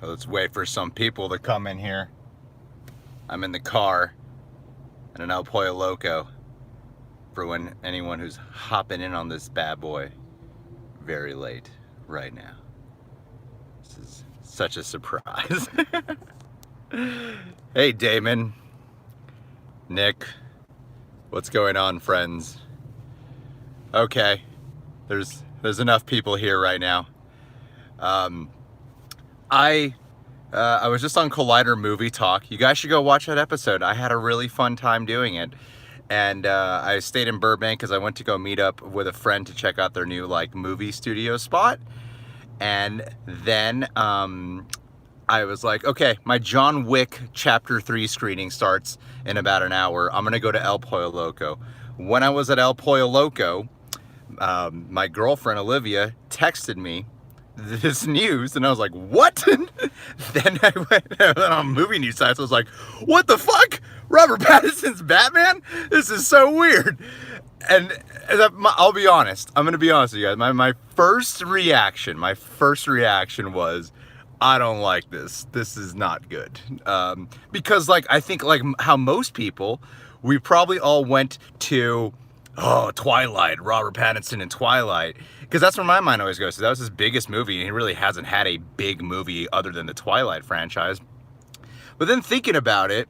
Let's wait for some people to come in here. I'm in the car in an El Pollo Loco for when anyone who's hopping in on this bad boy very late right now. This is such a surprise. Hey, Damon, Nick, what's going on, friends? Okay, there's enough people here right now. I was just on Collider Movie Talk. You guys should go watch that episode. I had a really fun time doing it. And I stayed in Burbank because I went to go meet up with a friend to check out their new like movie studio spot. And then I was like, okay, my John Wick Chapter 3 screening starts in about an hour. I'm going to go to El Pollo Loco. When I was at El Pollo Loco, my girlfriend Olivia texted me this news, and I was like, what? Then I went on movie news sites. I was like, what the fuck? Robert Pattinson's Batman? This is so weird. And I'll be honest. I'm going to be honest with you guys. My first reaction was, I don't like this. This is not good. Because like, I think like how most people, we probably all went to, Twilight, Robert Pattinson in Twilight. Because that's where my mind always goes. So that was his biggest movie, and he really hasn't had a big movie other than the Twilight franchise. But then thinking about it,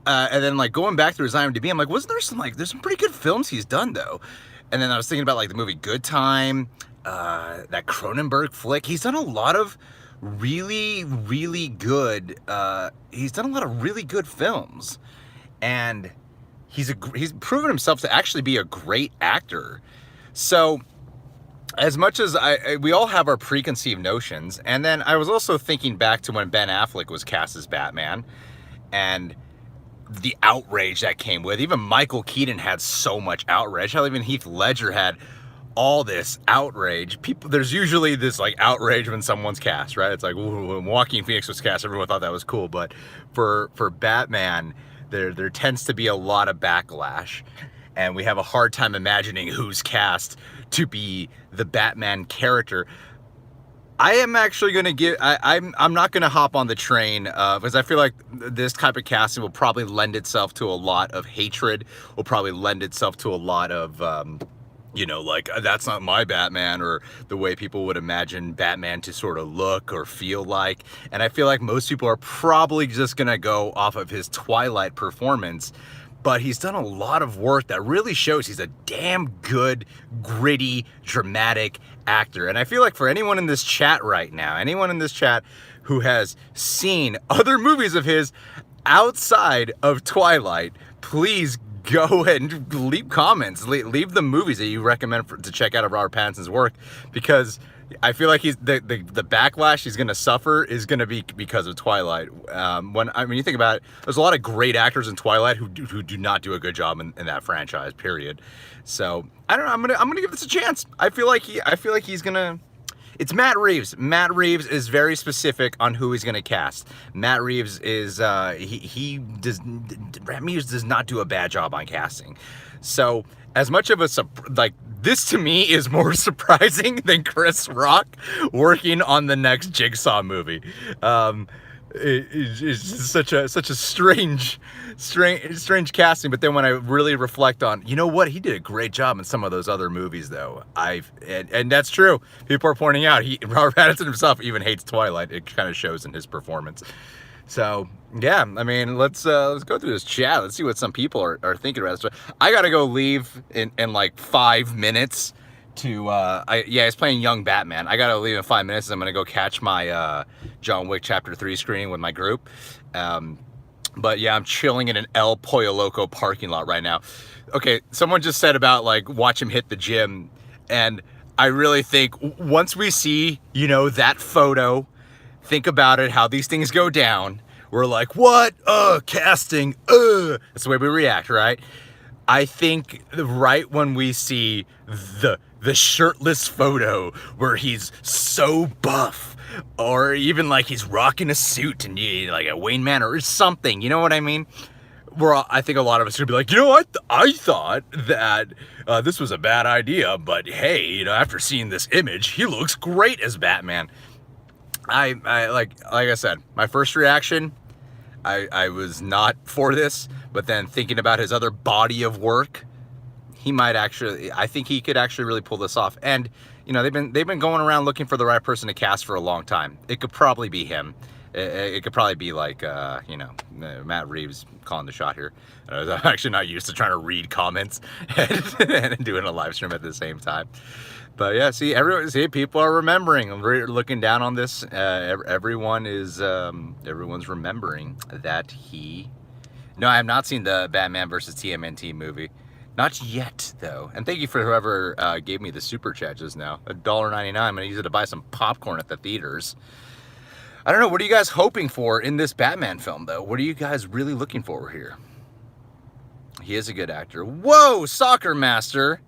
and then like going back through his IMDb, I'm like, there's some pretty good films he's done though. And then I was thinking about like the movie Good Time, that Cronenberg flick. He's done a lot of really, really good. He's done a lot of really good films, and he's proven himself to actually be a great actor. So as much as we all have our preconceived notions, and then I was also thinking back to when Ben Affleck was cast as Batman, and the outrage that came with. Even Michael Keaton had so much outrage. Hell, even Heath Ledger had all this outrage. There's usually this like outrage when someone's cast, right? It's like when Joaquin Phoenix was cast, everyone thought that was cool, but for Batman, there tends to be a lot of backlash, and we have a hard time imagining who's cast to be the Batman character. I am actually going to give, I'm not going to hop on the train because I feel like this type of casting will probably lend itself to a lot of hatred, will probably lend itself to a lot of, like, that's not my Batman, or the way people would imagine Batman to sort of look or feel like. And I feel like most people are probably just going to go off of his Twilight performance. But he's done a lot of work that really shows he's a damn good, gritty, dramatic actor. And I feel like for anyone in this chat right now, anyone in this chat who has seen other movies of his outside of Twilight, please go ahead and leave comments. Leave the movies that you recommend to check out of Robert Pattinson's work, because I feel like he's the backlash he's going to suffer is going to be because of Twilight. When you think about it, there's a lot of great actors in Twilight who do not do a good job in that franchise. Period. So I don't know. I'm gonna give this a chance. I feel like he's gonna. It's Matt Reeves. Matt Reeves is very specific on who he's gonna cast. Matt Reeves is Matt Reeves does not do a bad job on casting. So as much of this to me is more surprising than Chris Rock working on the next Jigsaw movie. It's just such a strange casting. But then when I really reflect on, you know what, he did a great job in some of those other movies, though. And that's true. People are pointing out Robert Pattinson himself even hates Twilight. It kind of shows in his performance. So yeah, I mean, let's go through this chat. Let's see what some people are thinking about this. I gotta go leave in like 5 minutes to he's playing young Batman. I gotta leave in 5 minutes. I'm gonna go catch my John Wick Chapter 3 screening with my group. But yeah, I'm chilling in an El Pollo Loco parking lot right now. Okay, someone just said about like watch him hit the gym, and I really think once we see that photo, think about it, how these things go down. We're like, what? Casting. That's the way we react, right? I think right when we see the shirtless photo where he's so buff, or even like he's rocking a suit and like a Wayne Manor or something, you know what I mean? I think a lot of us are gonna be like, I thought that this was a bad idea, but hey, after seeing this image, he looks great as Batman. I like I said, my first reaction, I was not for this, but then thinking about his other body of work, he might actually, I think he could actually really pull this off. And you know, they've been going around looking for the right person to cast for a long time. It could probably be him. It could probably be like you know, Matt Reeves calling the shot here. I'm actually not used to trying to read comments and doing a live stream at the same time. But yeah, see, people are remembering. We're looking down on this. Everyone is, everyone's remembering that he. No, I have not seen the Batman versus TMNT movie. Not yet, though. And thank you for whoever gave me the super chat just now. $1.99. I'm gonna use it to buy some popcorn at the theaters. I don't know. What are you guys hoping for in this Batman film, though? What are you guys really looking for here? He is a good actor. Whoa, Soccer Master!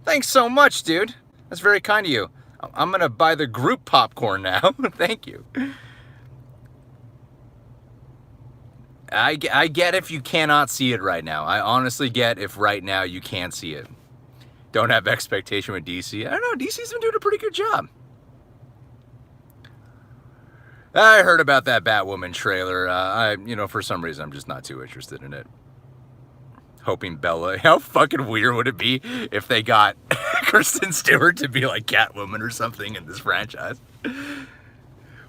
Thanks so much, dude. That's very kind of you. I'm gonna buy the group popcorn now. Thank you. I get if you cannot see it right now. I honestly get if right now you can't see it. Don't have expectation with DC. I don't know. DC's been doing a pretty good job. I heard about that Batwoman trailer. You know, for some reason, I'm just not too interested in it. Hoping Bella. How fucking weird would it be if they got Kristen Stewart to be like Catwoman or something in this franchise?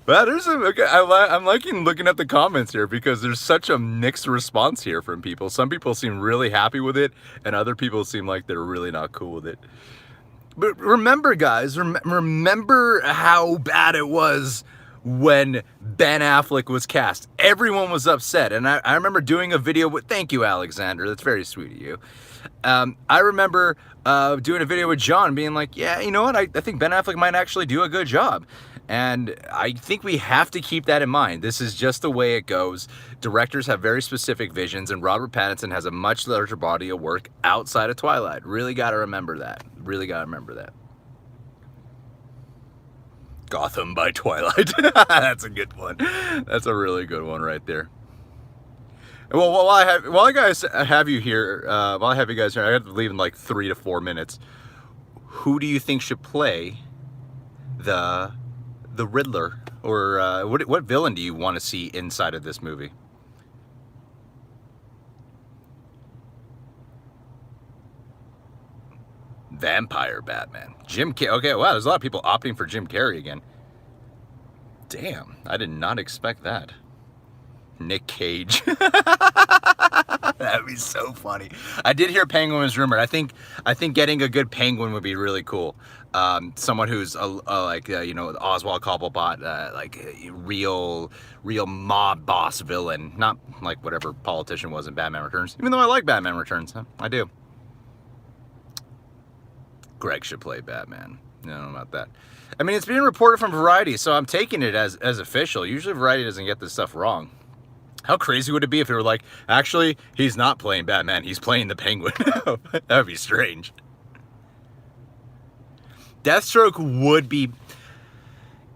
But there's I'm liking looking at the comments here because there's such a mixed response here from people. Some people seem really happy with it, and other people seem like they're really not cool with it. But remember, guys, remember how bad it was when Ben Affleck was cast. Everyone was upset, and I remember doing a video with, thank you, Alexander, that's very sweet of you. I remember doing a video with John being like, yeah, you know what, I think Ben Affleck might actually do a good job. And I think we have to keep that in mind. This is just the way it goes. Directors have very specific visions, and Robert Pattinson has a much larger body of work outside of Twilight. Really got to remember that. Really got to remember that. Gotham by Twilight. That's a good one. That's a really good one right there. Well, while I have you here, I have to leave in like 3 to 4 minutes. Who do you think should play the Riddler, or what villain do you want to see inside of this movie? Vampire Batman. Jim Carrey. Okay, wow, there's a lot of people opting for Jim Carrey again. Damn, I did not expect that. Nick Cage. That'd be so funny. I did hear Penguin was rumored. I think getting a good Penguin would be really cool. Someone who's like you know, Oswald Cobblepot, like a real mob boss villain, not like whatever politician was in Batman Returns. Even though I like Batman Returns, huh? I do. Greg should play Batman. I don't know about that. I mean, it's being reported from Variety, so I'm taking it as official. Usually Variety doesn't get this stuff wrong. How crazy would it be if they were like, actually, he's not playing Batman, he's playing the Penguin? That would be strange. Deathstroke would be,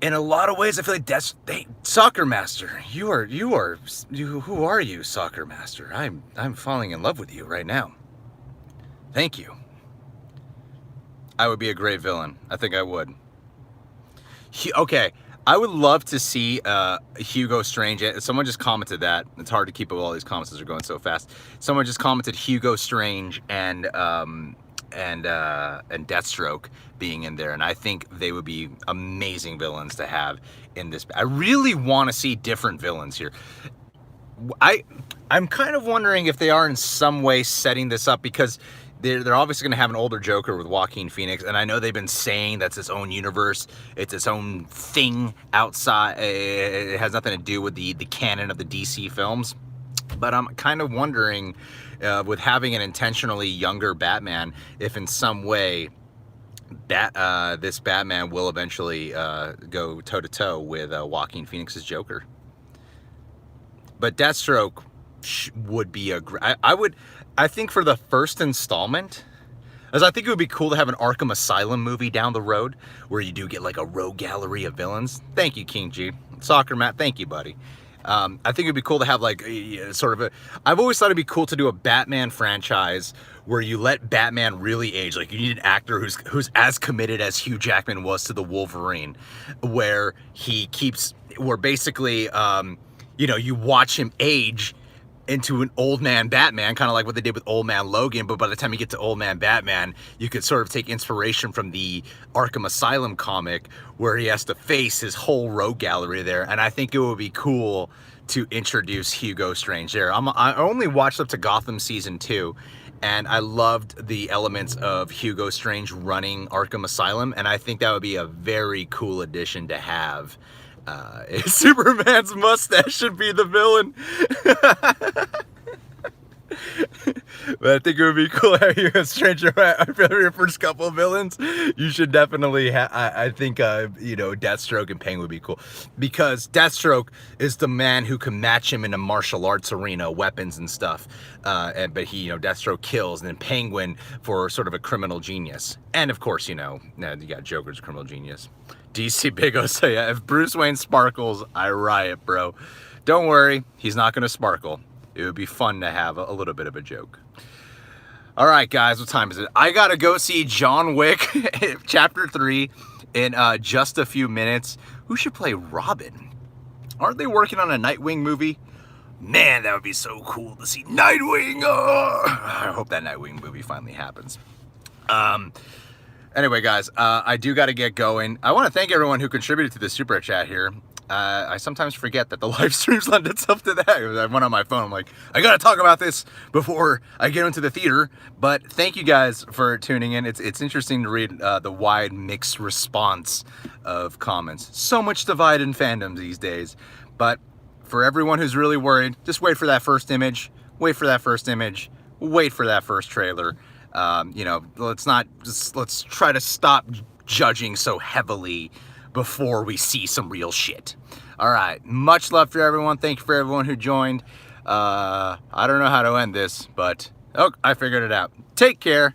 in a lot of ways, I feel like Soccer Master. Who are you, Soccer Master? I'm falling in love with you right now. Thank you. I would be a great villain. I think I would. Okay, I would love to see Hugo Strange. Someone just commented that. It's hard to keep up with all these comments as they're going so fast. Someone just commented Hugo Strange and Deathstroke being in there, and I think they would be amazing villains to have in this. I really want to see different villains here. I'm kind of wondering if they are in some way setting this up, because they're obviously going to have an older Joker with Joaquin Phoenix, and I know they've been saying that's its own universe, it's its own thing outside, it has nothing to do with the canon of the DC films. But I'm kind of wondering, with having an intentionally younger Batman, if in some way this Batman will eventually go toe-to-toe with Joaquin Phoenix's Joker. But Deathstroke would be I think for the first installment, as I think it would be cool to have an Arkham Asylum movie down the road where you do get like a rogue gallery of villains. Thank you, King G. Soccer Matt, thank you, buddy. I think it'd be cool to have like sort of a. I've always thought it'd be cool to do a Batman franchise where you let Batman really age. Like you need an actor who's as committed as Hugh Jackman was to the Wolverine, where basically, you watch him age into an old man Batman, kind of like what they did with Old Man Logan, but by the time you get to Old Man Batman, you could sort of take inspiration from the Arkham Asylum comic where he has to face his whole rogue gallery there, and I think it would be cool to introduce Hugo Strange there. I only watched up to Gotham Season 2, and I loved the elements of Hugo Strange running Arkham Asylum, and I think that would be a very cool addition to have. Superman's mustache should be the villain. But I think it would be cool how you a stranger for your first couple of villains. You should definitely I think Deathstroke and Penguin would be cool, because Deathstroke is the man who can match him in a martial arts arena, weapons and stuff. But Deathstroke kills, and then Penguin for sort of a criminal genius. And of course, you got Joker's criminal genius. DC Big O say, yeah, if Bruce Wayne sparkles, I riot, bro. Don't worry, he's not going to sparkle. It would be fun to have a little bit of a joke. All right, guys, what time is it? I got to go see John Wick Chapter 3 in just a few minutes. Who should play Robin? Aren't they working on a Nightwing movie? Man, that would be so cool to see Nightwing. Oh! I hope that Nightwing movie finally happens. Anyway, guys, I do got to get going. I want to thank everyone who contributed to the super chat here. I sometimes forget that the live streams lend itself to that. I went on my phone. I'm like, I got to talk about this before I get into the theater. But thank you guys for tuning in. It's interesting to read the wide mixed response of comments. So much divide in fandoms these days. But for everyone who's really worried, just wait for that first image. Wait for that first image. Wait for that first trailer. Let's try to stop judging so heavily before we see some real shit. All right, much love for everyone. Thank you for everyone who joined. I don't know how to end this, but I figured it out. Take care.